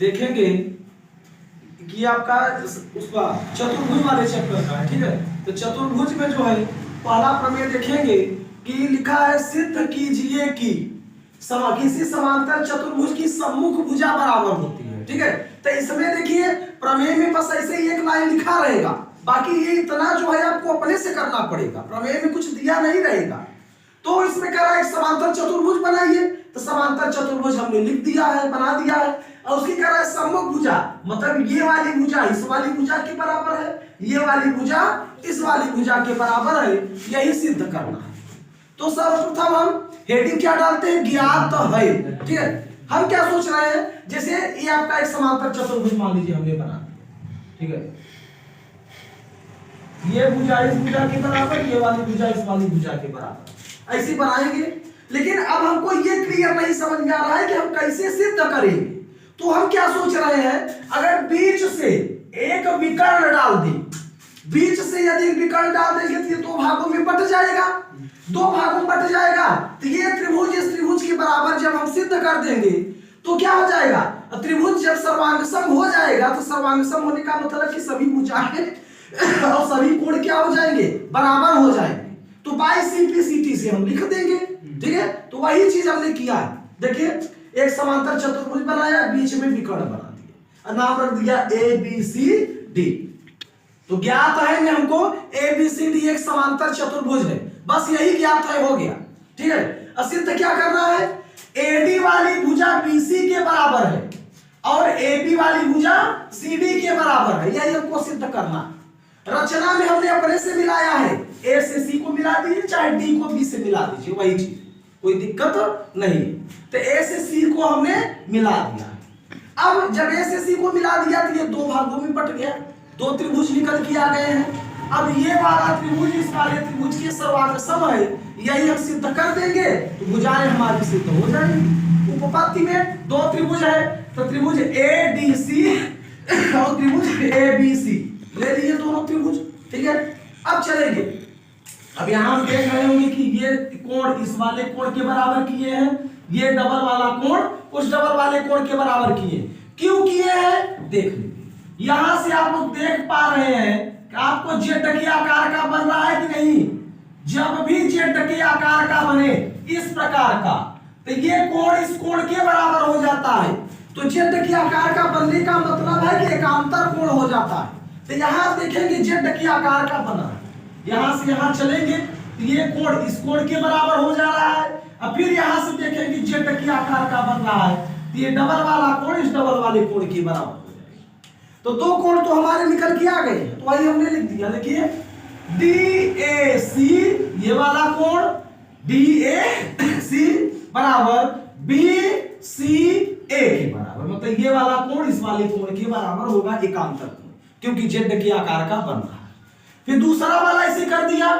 देखेंगे कि आपका उसका चतुर्भुज वाले चैप्टर का है, ठीक है। तो चतुर्भुज में जो है पहला प्रमेय देखेंगे कि लिखा है सिद्ध कीजिए कि किसी समांतर चतुर्भुज की सम्मुख भुजा बराबर होती है, ठीक है। तो इसमें देखिए प्रमेय में बस ऐसे ही एक लाइन लिखा रहेगा, बाकी ये इतना जो है आपको अपने से करना पड़ेगा, प्रमेय में कुछ दिया नहीं रहेगा। तो इसमें कह रहा है समांतर चतुर्भुज बनाइए, तो समांतर चतुर्भुज हमने लिख दिया है, बना दिया है। और उसकी कह रहा है सम्मुख भुजा, मतलब ये वाली भुजा इस वाली भुजा के बराबर है, ये वाली भुजा इस वाली भुजा के बराबर है, यही सिद्ध करना है। तो सर्वप्रथम हम हेडिंग क्या डालते हैं, ज्ञात है, ठीक है। हम क्या सोच रहे हैं, जैसे ये आपका एक समांतर चतुर्भुज मान लीजिए हमने बना दिया, ठीक है। ये भुजा इस भुजा के बराबर, ये वाली भुजा इस वाली भुजा के बराबर, ऐसे बनाएंगे। लेकिन अब हमको ये क्लियर नहीं समझ में आ रहा है कि हम कैसे सिद्ध करेंगे। तो हम क्या सोच रहे हैं, अगर बीच से एक विकर्ण डाल दें, बीच से यदि विकर्ण डाल देंगे तो ये दो भागों में बट जाएगा, दो भागों में बट जाएगा। तो ये त्रिभुज इस त्रिभुज के बराबर जब हम सिद्ध कर देंगे तो क्या हो जाएगा, त्रिभुज जब सर्वांगसम हो जाएगा, तो सर्वांगसम होने का मतलब कि सभी भुजाएं और सभी कोण क्या हो जाएंगे, बराबर हो जाएंगे। तो बाई सिंप्लिसिटी से हम लिख देंगे, ठीक है। तो वही चीज हमने किया है। देखिए एक समांतर चतुर्भुज बनाया, बीच में विकर्ण बना दिया, नाम रख दिया ए बी सी डी। तो ज्ञात है में हमको ए बी सी डी एक समांतर चतुर्भुज है, बस यही ज्ञात है, हो गया, ठीक है। सिद्ध क्या करना है, एडी वाली भुजा बीसी के बराबर है और एबी वाली भुजा सीडी के बराबर है, यही हमको सिद्ध करना है। रचना में हमने अपने से मिलाया है, ए से सी को मिला दीजिए, चाहे डी को बी से मिला दीजिए, वही चीज, कोई दिक्कत नहीं। तो ए से सी को हमने मिला दिया। अब जब ए से सी को मिला दिया तो ये दो भागों में बट गया, दो त्रिभुज निकल के आ गए हैं। अब ये वाला त्रिभुज इस वाले त्रिभुज के सर्वांगसम है, यही हम सिद्ध कर देंगे तो भुजाएं हमारी सिद्ध हो जाएंगी। उपपत्ति में दो त्रिभुज है, तो त्रिभुज ए डी सी और त्रिभुज ए बी सी ले लिए दोनों त्रिभुज, ठीक है। अब चलेंगे, अब यहां हम देख रहे होंगे कि ये कोण इस वाले कोण के बराबर किए हैं, ये डबल वाला कोण उस डबल वाले कोण के बराबर किए। क्यों किए हैं देख लीजिए, यहां से आप लोग देख पा रहे हैं कि आपको जेटकी आकार का बन रहा है कि नहीं। जब भी जेटकी आकार का बने इस प्रकार का, तो ये कोण इस कोण के बराबर हो जाता है। तो जेटकी आकार का बनने का मतलब है कि एकांतर कोण हो जाता है। तो यहां देखेंगे जेटकी आकार का बना, यहां से यहां चलेंगे तो ये कोण इस कोण के बराबर हो जा रहा है। अब फिर यहां से देखेंगे जेटकी आकार का बन रहा है, तो ये डबल वाला कोण इस डबल वाले कोण के बराबर हो जाएगा। तो दो कोण तो हमारे निकल के आ गए, तो वही हमने लिख दिया। देखिए डी ए सी, ये वाला कोण डी ए सी बराबर बी सी ए के बराबर, मतलब ये वाला कोण इस वाले कोण के बराबर होगा, एकांतर कोण, क्योंकि जेड के आकार का बन रहा है। फिर दूसरा वाला ऐसे कर दिया,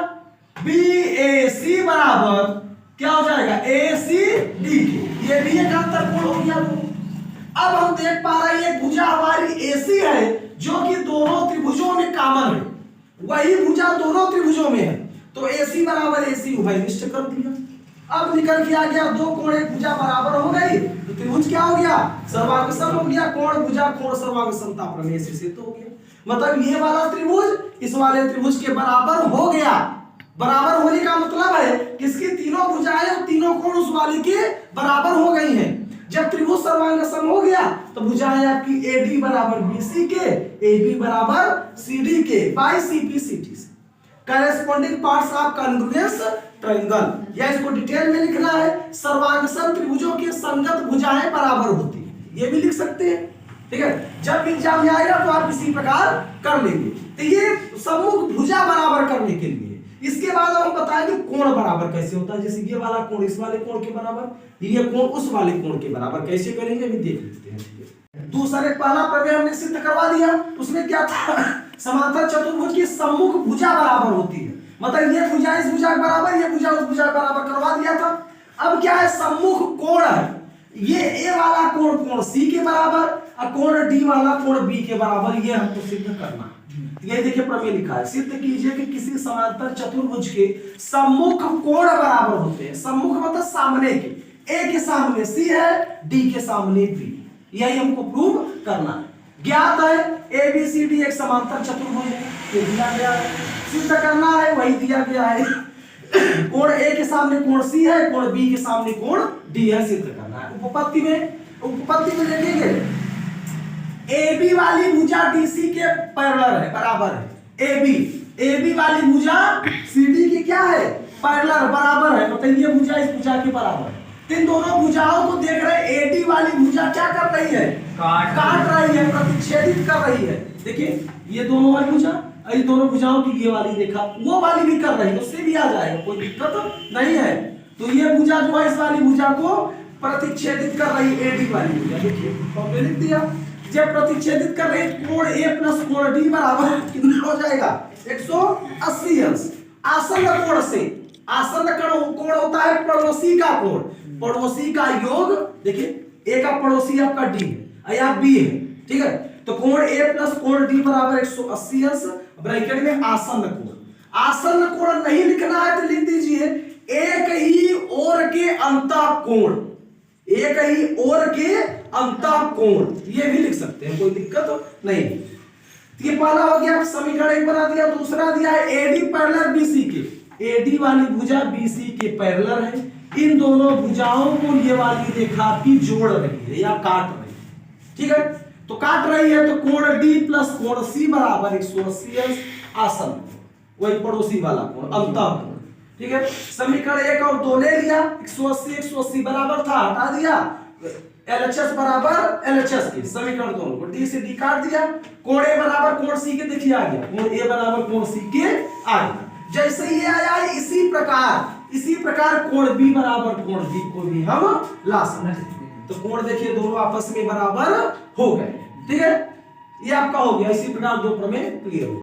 बी ए सी बराबर क्या हो जाएगा, ए सी डी के, ये भी एकांतर कोण हो गया। अब हम देख पा रहे हैं एक भुजा हमारी एसी है जो कि दोनों त्रिभुजों में कॉमन है, वही भुजा दोनों त्रिभुजों में है, तो एसी बराबर एसी उभय निष्ठ कर दिया। अब निकल के आ गया दो कोण एक भुजा बराबर हो गई, तो त्रिभुज क्या हो गया, सर्वांगसम हो गया। कोण भुजा कोण सर्वांगसमता प्रमेय से सिद्ध हो गया, मतलब ये वाला त्रिभुज इस वाले त्रिभुज के बराबर हो गया। बराबर होने का मतलब है कि इसकी तीनों भुजाएं और तीनों कोण उस वाले के बराबर हो गई हैं। जब त्रिभुज सर्वांगसम हो गया तो भुजाएं आपकी एडी बराबर बीसी के, एबी बराबर सीडी के, बाई सीपीसीटी से। Corresponding parts of congruence triangle, या इसको डिटेल में लिखना है, सर्वांगसम त्रिभुजों की संगत भुजाएं बराबर होती हैं, ये भी लिख सकते हैं, ठीक है। जब एग्जाम में आएगा तो आप इसी प्रकार कर लेंगे। तो ये सम्मुख भुजा बराबर करने के लिए, इसके बाद हम बताएंगे कोण बराबर कैसे होता है। जैसे ये वाला कोण इस वाले कोण के बराबर, ये कोण उस वाले कोण के बराबर, कैसे करेंगे अभी देख लेते हैं। दूसरे पहला प्रमेय हमने सिद्ध करवा दिया, उसमें क्या था, समांतर चतुर्भुज की सम्मुख भुजा बराबर होती है, मतलब ये भुजा इस भुजा के बराबर, ये भुजा उस भुजा के बराबर करवा दिया था। अब क्या है, सम्मुख कोण है, ये ए वाला कोण कोण सी के बराबर और कोण डी वाला कोण बी के बराबर, ये हमको सिद्ध करना है। ये देखिए प्रमेय लिखा है, सिद्ध कीजिए कि किसी समांतर चतुर्भुज के सम्मुख कोण बराबर होते हैं। सम्मुख मतलब सामने के, ए के सामने सी है, डी के सामने बी, यही हमको प्रूव करना है। ज्ञात है ABCD एक समांतर चतुर्भुज है, ये दिया गया है। सिद्ध करना है, वही दिया गया है। कोण A के सामने कोण C है, कोण B के सामने कोण D है, सिद्ध करना है। उपपत्ति में देखेंगे AB वाली भुजा DC के पैरेलल है, बराबर है। AB वाली भुजा CD की क्या है, पैरेलल, बराबर है। मतलब ये भुजा इस भुजा के बराबर है। इन दोनों भुजाओं को देख रहे, AD वाली भुजा क्या कर रही है, काट रही है, प्रतिच्छेदित कर रही है। देखिए ये दोनों वाली भुजा, ये दोनों भुजाओं की ये वाली रेखा वो वाली भी कर रही है, उससे भी आ जाएगा, कोई दिक्कत नहीं है। तो ये भुजा जो है इस वाली भुजा को प्रतिच्छेदित कर रही है, AD वाली भुजा। देखिए तो लिख दिया, जब प्रतिच्छेदित कर रही है कोण A प्लस कोण D बराबर कितना हो जाएगा, 180 अंश। आसन्न कोण से, आसन्न कोण होता है पड़ोसी का कोण, पड़ोसी का योग। देखिए A का पड़ोसी आपका D है या B है, ठीक है। तो कोण A प्लस कोण D बराबर 180 अंश, ब्रैकेट में आसन्न कोण। आसन्न कोण नहीं लिखना है तो लिख दीजिए एक ही ओर के अंतः कोण, एक ही ओर के अंतः कोण, ये भी लिख सकते हैं, कोई दिक्कत नहीं। ये पहला हो गया, समीकरण एक बना दिया। दूसरा दिया है AD पैरेलल BC के, AD वाली भुजा BC के पैरेलल है। इन दोनों भुजाओं को ये वाली रेखा की जोड़ रही है या काट रही है, ठीक है। तो काट रही है तो कोण D प्लस कोण C बराबर 180 अंश, आसन्न वही पड़ोसी वाला कोण, अंतः कोण, ठीक है। समीकरण 1 और 2 ले लिया, 180 बराबर था, हटा दिया, LHS बराबर LHS के समीकरण दोनों को D से D काट दिया। कोण A बराबर कोण C के, देखिए आ गया, कोण A बराबर कोण C के आ गया। जैसे ये आया इसी प्रकार कोण B बराबर कोण D को भी हम ला सकते हैं। तो कोण देखिए दोनों आपस में बराबर हो गए, ठीक है। ये आपका हो गया, इसी प्रकार दो प्रमेय क्लियर हो।